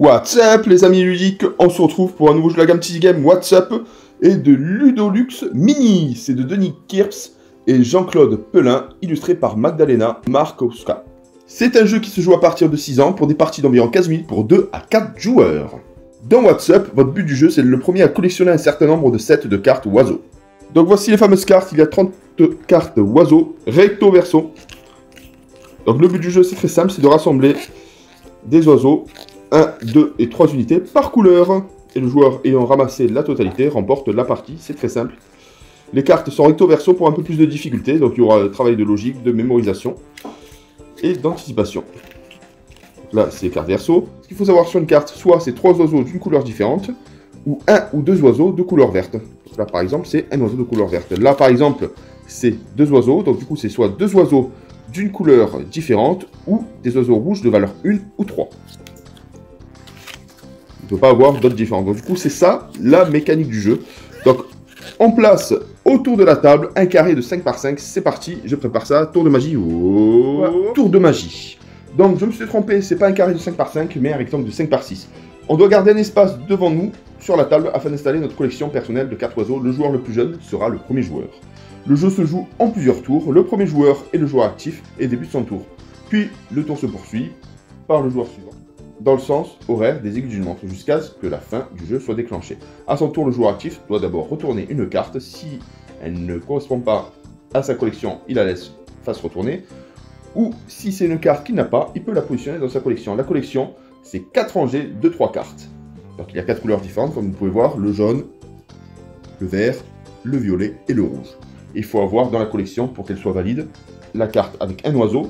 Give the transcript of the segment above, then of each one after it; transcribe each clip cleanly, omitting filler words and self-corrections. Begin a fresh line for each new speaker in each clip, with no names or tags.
What's up les amis ludiques, on se retrouve pour un nouveau jeu de la gamme TC Game What's Up et de Ludolux Mini. C'est de Denis Kirps et Jean-Claude Pelin, illustré par Magdalena Markowska. C'est un jeu qui se joue à partir de 6 ans pour des parties d'environ 15 minutes pour 2 à 4 joueurs. Dans What's Up, votre but du jeu c'est le premier à collectionner un certain nombre de sets de cartes oiseaux. Donc voici les fameuses cartes, il y a 30 cartes oiseaux, recto verso. Donc le but du jeu c'est très simple, c'est de rassembler des oiseaux 1, 2 et 3 unités par couleur. Et le joueur ayant ramassé la totalité remporte la partie, c'est très simple. Les cartes sont recto verso pour un peu plus de difficulté, donc il y aura un travail de logique, de mémorisation et d'anticipation. Là c'est les cartes verso. Ce qu'il faut savoir sur une carte, soit c'est 3 oiseaux d'une couleur différente, ou 1 ou 2 oiseaux de couleur verte. Donc là par exemple c'est un oiseau de couleur verte. Là par exemple c'est 2 oiseaux, donc du coup c'est soit 2 oiseaux d'une couleur différente, ou des oiseaux rouges de valeur 1 ou 3. On ne peut pas avoir d'autres différences. Donc du coup, c'est ça la mécanique du jeu. Donc, on place autour de la table un carré de 5 par 5. C'est parti, je prépare ça. Tour de magie. Oh, tour de magie. Donc, je me suis trompé, c'est pas un carré de 5 par 5, mais un rectangle de 5 par 6. On doit garder un espace devant nous, sur la table, afin d'installer notre collection personnelle de 4 oiseaux. Le joueur le plus jeune sera le premier joueur. Le jeu se joue en plusieurs tours. Le premier joueur est le joueur actif et débute son tour. Puis, le tour se poursuit par le joueur suivant, dans le sens horaire des aiguilles d'une montre, jusqu'à ce que la fin du jeu soit déclenchée. A son tour, le joueur actif doit d'abord retourner une carte. Si elle ne correspond pas à sa collection, il la laisse face retournée. Ou si c'est une carte qu'il n'a pas, il peut la positionner dans sa collection. La collection, c'est 4 rangées de 3 cartes. Donc il y a 4 couleurs différentes, comme vous pouvez voir, le jaune, le vert, le violet et le rouge. Il faut avoir dans la collection, pour qu'elle soit valide, la carte avec un oiseau,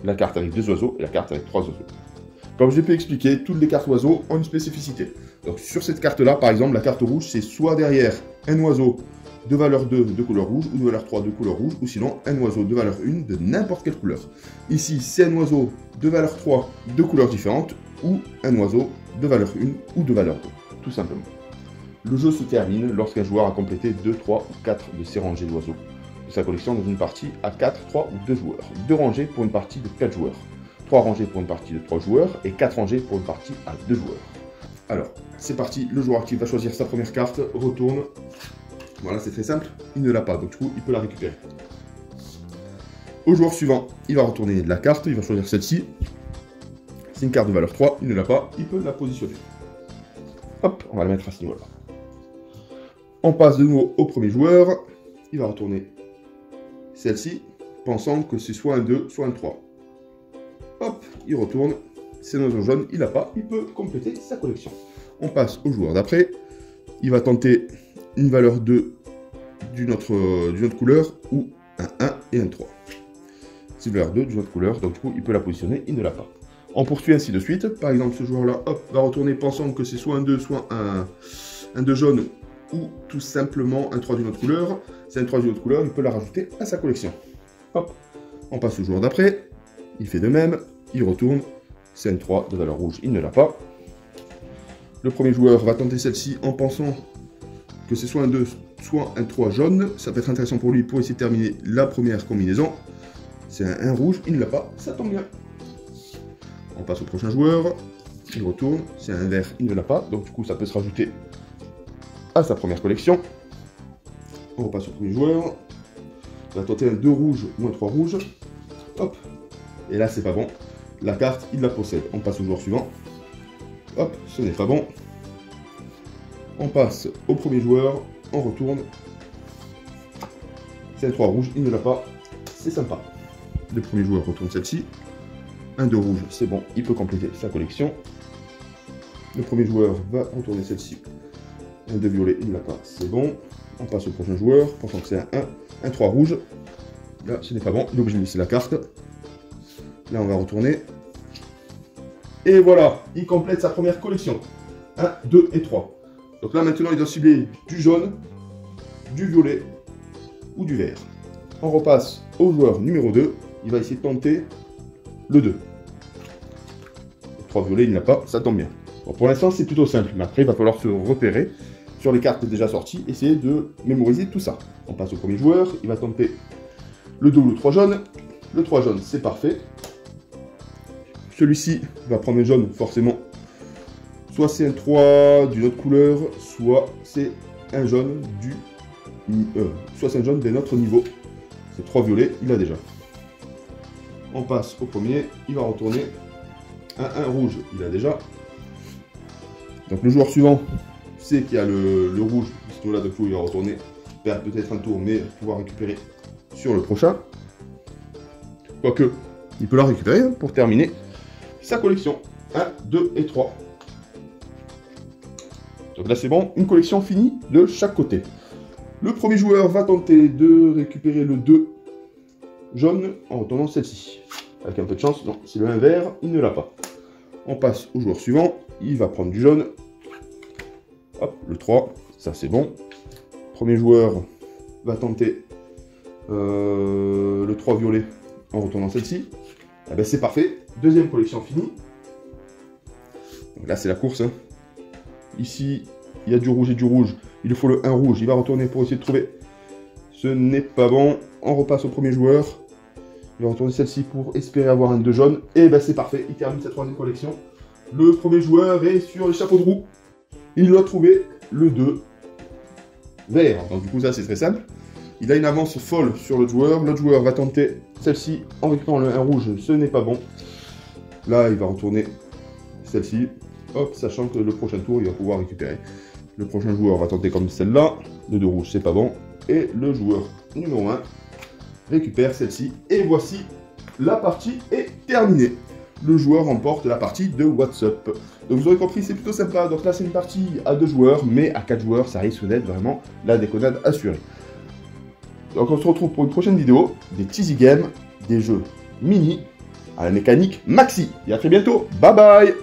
la carte avec 2 oiseaux et la carte avec 3 oiseaux. Comme j'ai pu expliquer, toutes les cartes oiseaux ont une spécificité. Donc sur cette carte-là, par exemple, la carte rouge, c'est soit derrière un oiseau de valeur 2 de couleur rouge, ou de valeur 3 de couleur rouge, ou sinon un oiseau de valeur 1 de n'importe quelle couleur. Ici, c'est un oiseau de valeur 3 de couleurs différentes, ou un oiseau de valeur 1 ou de valeur 2, tout simplement. Le jeu se termine lorsqu'un joueur a complété 2, 3 ou 4 de ces rangées d'oiseaux de sa collection dans une partie à 4, 3 ou 2 joueurs. 2 rangées pour une partie de 4 joueurs. 3 rangées pour une partie de 3 joueurs et 4 rangées pour une partie à 2 joueurs. Alors, c'est parti, le joueur actif va choisir sa première carte, retourne. Voilà, c'est très simple, il ne l'a pas, donc du coup, il peut la récupérer. Au joueur suivant, il va retourner la carte, il va choisir celle-ci. C'est une carte de valeur 3, il ne l'a pas, il peut la positionner. Hop, on va la mettre à ce niveau-là. On passe de nouveau au premier joueur, il va retourner celle-ci, pensant que c'est soit un 2, soit un 3. Hop, il retourne, c'est un oiseau jaune, il n'a pas, il peut compléter sa collection. On passe au joueur d'après, il va tenter une valeur 2 d'une autre couleur, ou un 1 et un 3. C'est une valeur 2 d'une autre couleur, donc du coup il peut la positionner, il ne l'a pas. On poursuit ainsi de suite, par exemple ce joueur-là, hop, va retourner pensant que c'est soit un 2, soit un 2 jaune, ou tout simplement un 3 d'une autre couleur. C'est un 3 d'une autre couleur, il peut la rajouter à sa collection. Hop, on passe au joueur d'après, il fait de même, il retourne, c'est un 3 de valeur rouge, il ne l'a pas. Le premier joueur va tenter celle-ci en pensant que c'est soit un 2, soit un 3 jaune. Ça peut être intéressant pour lui pour essayer de terminer la première combinaison. C'est un 1 rouge, il ne l'a pas, ça tombe bien. On passe au prochain joueur, il retourne, c'est un vert, il ne l'a pas, donc du coup ça peut se rajouter à sa première collection. On repasse au premier joueur, il va tenter un 2 rouge ou un 3 rouge. Hop, et là c'est pas bon. La carte, il la possède. On passe au joueur suivant. Hop, ce n'est pas bon. On passe au premier joueur. On retourne. C'est un 3 rouge, il ne l'a pas. C'est sympa. Le premier joueur retourne celle-ci. Un 2 rouge, c'est bon, il peut compléter sa collection. Le premier joueur va retourner celle-ci. Un 2 violet, il ne l'a pas, c'est bon. On passe au prochain joueur, pensant que c'est un 1. Un 3 rouge. Là, ce n'est pas bon, il est obligé de laisser la carte. Là, on va retourner. Et voilà, il complète sa première collection. 1, 2 et 3. Donc là, maintenant, il doit cibler du jaune, du violet ou du vert. On repasse au joueur numéro 2. Il va essayer de tenter le 2. Le 3 violet, il n'a pas, ça tombe bien. Bon, pour l'instant, c'est plutôt simple. Mais après, il va falloir se repérer sur les cartes déjà sorties. Essayer de mémoriser tout ça. On passe au premier joueur. Il va tenter le 2 ou le 3 jaune. Le 3 jaune, c'est parfait. Celui-ci va prendre le jaune, forcément. Soit c'est un 3 d'une autre couleur, soit c'est un jaune soit c'est un jaune d'un autre niveau. C'est 3 violets, il a déjà. On passe au premier, il va retourner un rouge, il a déjà. Donc le joueur suivant sait qu'il y a le rouge, ce là de coup il va retourner, perdre peut-être un tour, mais pouvoir récupérer sur le prochain. Quoique, il peut la récupérer pour terminer sa collection. 1, 2 et 3. Donc là c'est bon, une collection finie de chaque côté. Le premier joueur va tenter de récupérer le 2 jaune en retournant celle-ci. Avec un peu de chance, non, c'est le 1 vert, il ne l'a pas. On passe au joueur suivant, il va prendre du jaune. Hop, le 3, ça c'est bon. Premier joueur va tenter le 3 violet en retournant celle-ci. Eh ben c'est parfait, deuxième collection finie. Donc là c'est la course. Hein. Ici, il y a du rouge et du rouge. Il lui faut le 1 rouge. Il va retourner pour essayer de trouver. Ce n'est pas bon. On repasse au premier joueur. Il va retourner celle-ci pour espérer avoir un 2 jaune. Et ben c'est parfait. Il termine sa troisième collection. Le premier joueur est sur les chapeaux de roue. Il doit trouver le 2 vert. Donc du coup ça c'est très simple. Il a une avance folle sur l'autre joueur. L'autre joueur va tenter celle-ci en récupérant le 1 rouge. Ce n'est pas bon. Là il va retourner celle-ci. Hop, sachant que le prochain tour, il va pouvoir récupérer. Le prochain joueur va tenter comme celle-là. Le 2 rouge, c'est pas bon. Et le joueur numéro 1 récupère celle-ci. Et voici, la partie est terminée. Le joueur remporte la partie de What's Up. Donc vous aurez compris, c'est plutôt sympa. Donc là, c'est une partie à 2 joueurs, mais à 4 joueurs, ça risque d'être vraiment la déconnade assurée. Donc on se retrouve pour une prochaine vidéo. Des teasy games, des jeux mini à la mécanique maxi. Et à très bientôt. Bye bye.